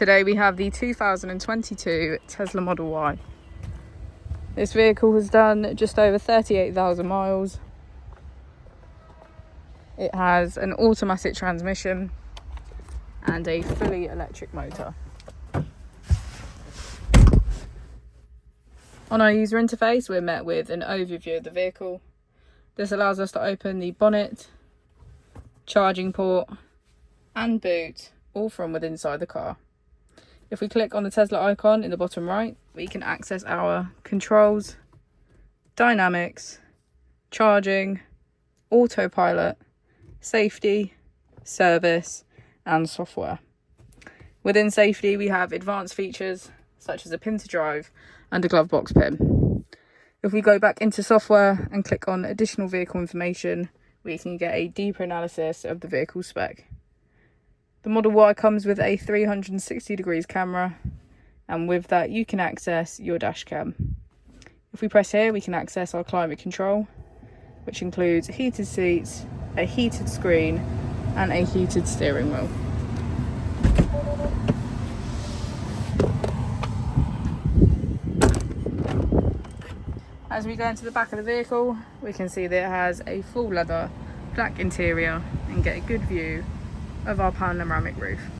Today we have the 2022 Tesla Model Y. This vehicle has done just over 38,000 miles. It has an automatic transmission and a fully electric motor. On our user interface, we're met with an overview of the vehicle. This allows us to open the bonnet, charging port and boot, all from within inside the car. If we click on the Tesla icon in the bottom right, we can access our controls, dynamics, charging, autopilot, safety, service and software. Within safety, we have advanced features such as a pin to drive and a glove box pin. If we go back into software and click on additional vehicle information, we can get a deeper analysis of the vehicle spec. The Model Y comes with a 360 degrees camera, and with that you can access your dash cam. If we press here, we can access our climate control, which includes heated seats, a heated screen and a heated steering wheel. As we go into the back of the vehicle, we can see that it has a full leather black interior and get a good view of our panoramic roof.